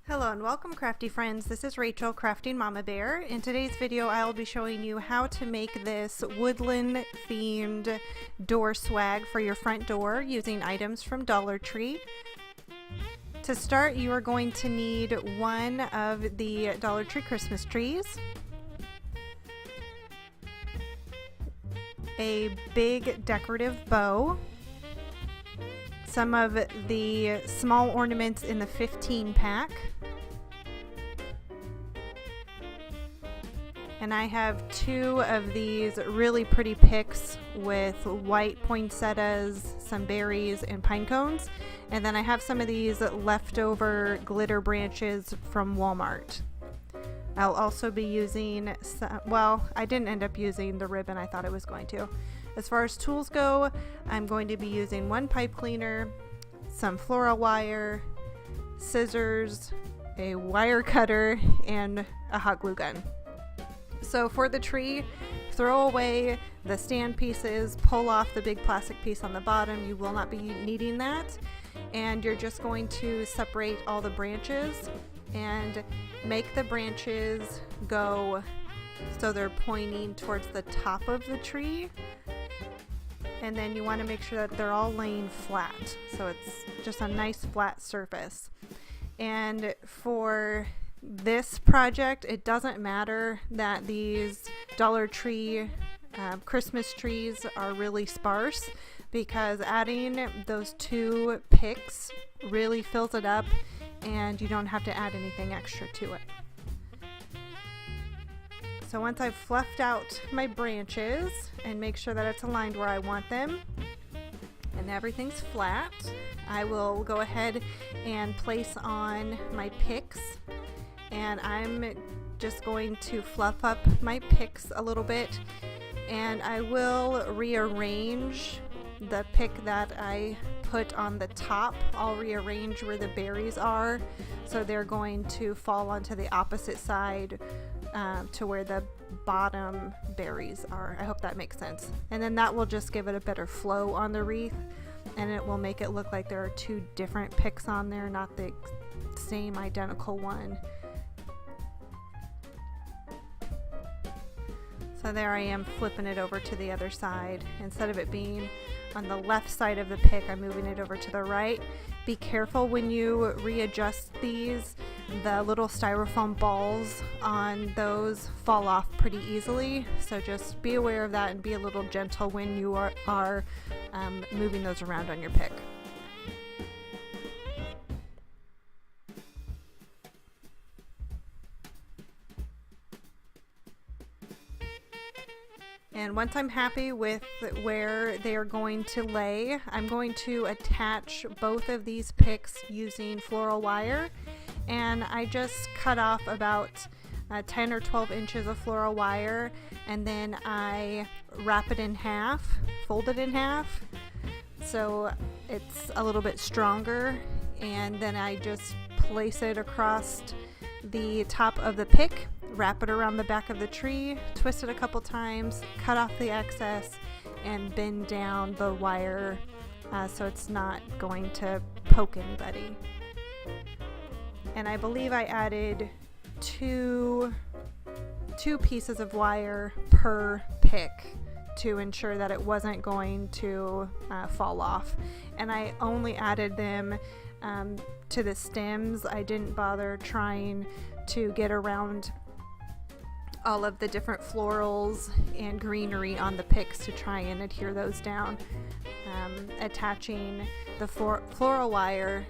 Hello and welcome, crafty friends. This is Rachel, Crafting Mama Bear. In today's video I will be showing you how to make this woodland themed door swag for your front door using items from Dollar Tree. To start, you are going to need one of the Dollar Tree Christmas trees, a big decorative bow, some of the small ornaments in the 15 pack, and I have two of these really pretty picks with white poinsettias, some berries, and pine cones. And then I have some of these leftover glitter branches from Walmart. I'll also be using some, well, I didn't end up using the ribbon I thought I was going to. As far as tools go, I'm going to be using one pipe cleaner, some floral wire, scissors, a wire cutter, and a hot glue gun. So for the tree, throw away the stand pieces, pull off the big plastic piece on the bottom. You will not be needing that. And you're just going to separate all the branches and make the branches go so they're pointing towards the top of the tree. And then you want to make sure that they're all laying flat, so it's just a nice flat surface. And for this project, it doesn't matter that these Dollar Tree Christmas trees are really sparse, because adding those two picks really fills it up and you don't have to add anything extra to it. So once I've fluffed out my branches and make sure that it's aligned where I want them and everything's flat, I will go ahead and place on my picks. And I'm just going to fluff up my picks a little bit, and I will rearrange the pick that I put on the top. I'll rearrange where the berries are, so they're going to fall onto the opposite side to where the bottom berries are. I hope that makes sense. And then that will just give it a better flow on the wreath, and it will make it look like there are two different picks on there, not the same identical one. So there I am, flipping it over to the other side. Instead of it being on the left side of the pick, I'm moving it over to the right. Be careful when you readjust these. The little styrofoam balls on those fall off pretty easily. So just be aware of that and be a little gentle when you are moving those around on your pick. And once I'm happy with where they are going to lay, I'm going to attach both of these picks using floral wire. And I just cut off about 10 or 12 inches of floral wire, and then I wrap it in half, fold it in half, so it's a little bit stronger. And then I just place it across the top of the pick, wrap it around the back of the tree, twist it a couple times, cut off the excess, and bend down the wire so it's not going to poke anybody. And I believe I added two pieces of wire per pick to ensure that it wasn't going to fall off. And I only added them to the stems. I didn't bother trying to get around all of the different florals and greenery on the picks to try and adhere those down. Attaching the floral wire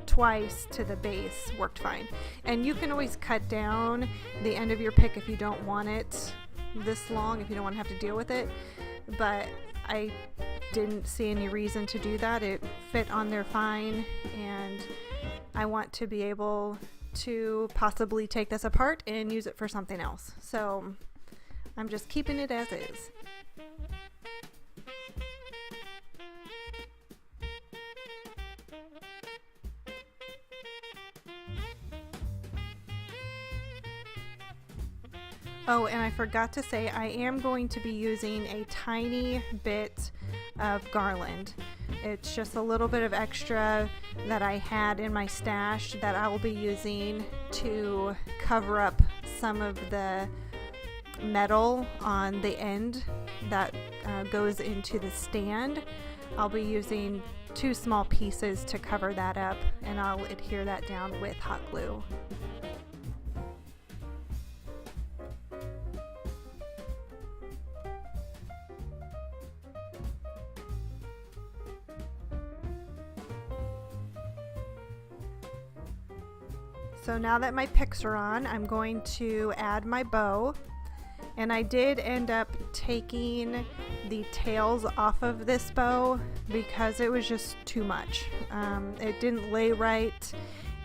twice to the base worked fine. And you can always cut down the end of your pick if you don't want it this long, if you don't want to have to deal with it. But I didn't see any reason to do that. It fit on there fine, and I want to be able to possibly take this apart and use it for something else. So I'm just keeping it as is. Oh, and I forgot to say, I am going to be using a tiny bit of garland. It's just a little bit of extra that I had in my stash that I will be using to cover up some of the metal on the end that goes into the stand. I'll be using 2 small pieces to cover that up, and I'll adhere that down with hot glue. So now that my picks are on, I'm going to add my bow. And I did end up taking the tails off of this bow because it was just too much. It didn't lay right,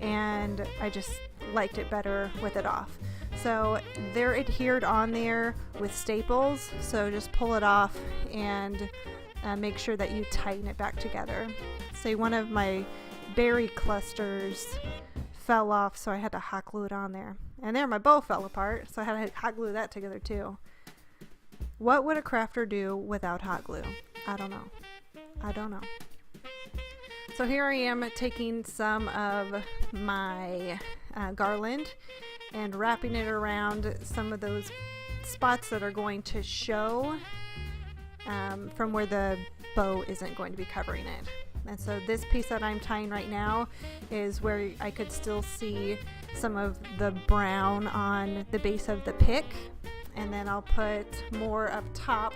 and I just liked it better with it off. So they're adhered on there with staples, so just pull it off and make sure that you tighten it back together. Say one of my berry clusters fell off, so I had to hot glue it on there. And there my bow fell apart, so I had to hot glue that together too. What would a crafter do without hot glue? I don't know. So here I am taking some of my garland and wrapping it around some of those spots that are going to show from where the bow isn't going to be covering it. And so this piece that I'm tying right now is where I could still see some of the brown on the base of the pick, and then I'll put more up top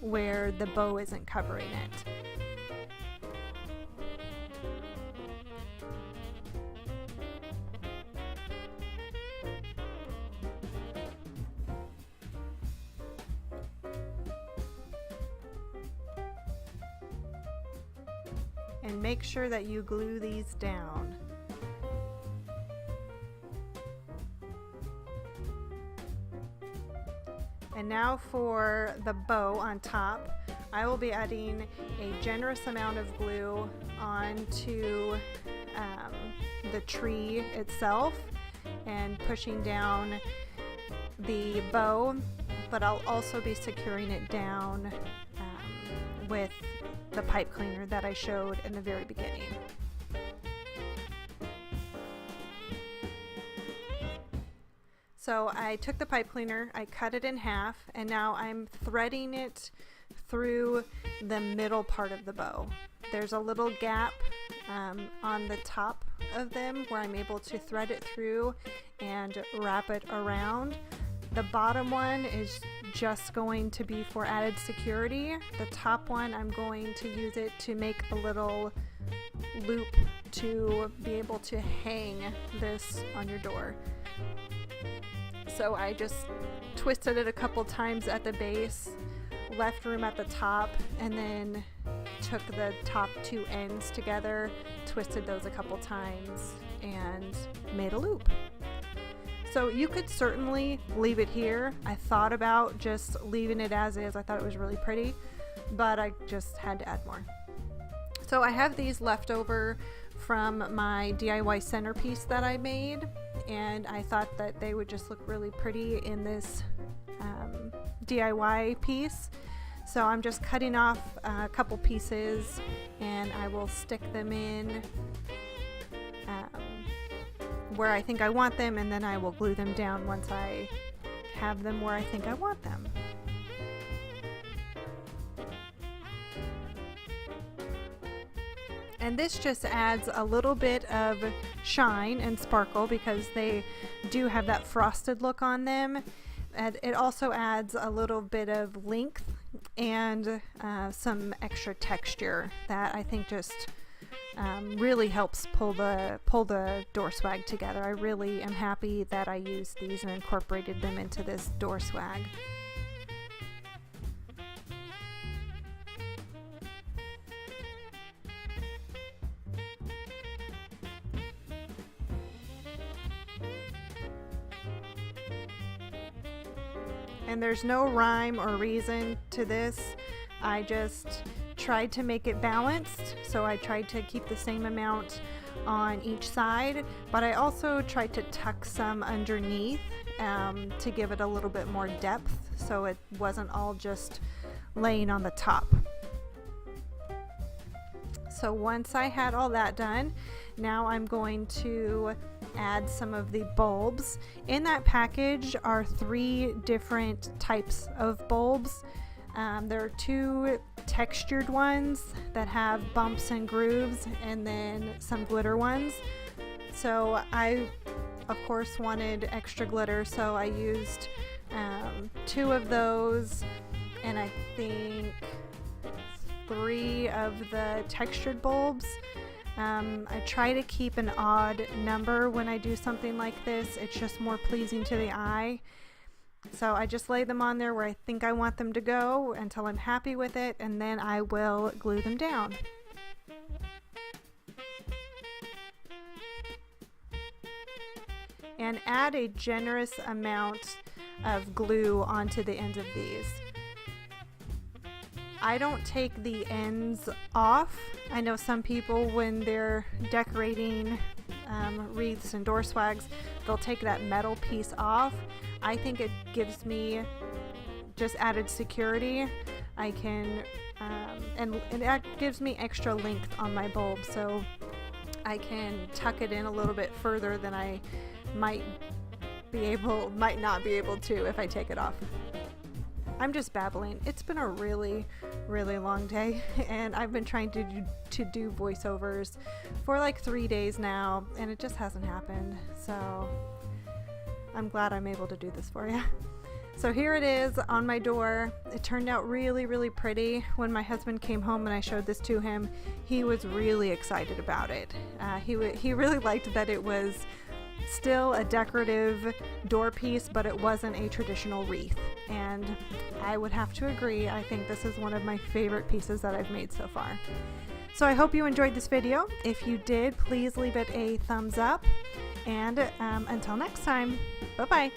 where the bow isn't covering it. And make sure that you glue these down. And now for the bow on top, I will be adding a generous amount of glue onto the tree itself and pushing down the bow, but I'll also be securing it down with the pipe cleaner that I showed in the very beginning. So I took the pipe cleaner, I cut it in half, and now I'm threading it through the middle part of the bow. There's a little gap on the top of them where I'm able to thread it through and wrap it around. The bottom one is just going to be for added security. The top one, I'm going to use it to make a little loop to be able to hang this on your door. So I just twisted it a couple times at the base, left room at the top, and then took the top 2 ends together, twisted those a couple times, and made a loop. So you could certainly leave it here. I thought about just leaving it as is. I thought it was really pretty, but I just had to add more. So I have these left over from my DIY centerpiece that I made, and I thought that they would just look really pretty in this DIY piece. So I'm just cutting off a couple pieces, and I will stick them in where I think I want them, and then I will glue them down once I have them where I think I want them. And this just adds a little bit of shine and sparkle because they do have that frosted look on them. And it also adds a little bit of length and some extra texture that I think just really helps pull the door swag together. I really am happy that I used these and incorporated them into this door swag. And there's no rhyme or reason to this. I just tried to make it balanced, so I tried to keep the same amount on each side, but I also tried to tuck some underneath to give it a little bit more depth so it wasn't all just laying on the top. So once I had all that done, now I'm going to add some of the bulbs. In that package are 3 different types of bulbs. There are 2 textured ones that have bumps and grooves, and then some glitter ones. So I, of course, wanted extra glitter, so I used 2 of those, and I think 3 of the textured bulbs. I try to keep an odd number when I do something like this. It's just more pleasing to the eye. So I just lay them on there where I think I want them to go until I'm happy with it, and then I will glue them down. And add a generous amount of glue onto the ends of these. I don't take the ends off. I know some people, when they're decorating wreaths and door swags, they'll take that metal piece off. I think it gives me just added security. I can, and that gives me extra length on my bulb, so I can tuck it in a little bit further than I might not be able to if I take it off. I'm just babbling. It's been a really, really long day, and I've been trying to do voiceovers for like 3 days now, and it just hasn't happened. So I'm glad I'm able to do this for you. So here it is on my door. It turned out really, really pretty. When my husband came home and I showed this to him, he was really excited about it. He really liked that it was still a decorative door piece, but it wasn't a traditional wreath. And I would have to agree. I think this is one of my favorite pieces that I've made so far. So I hope you enjoyed this video. If you did, please leave it a thumbs up. And until next time, bye-bye.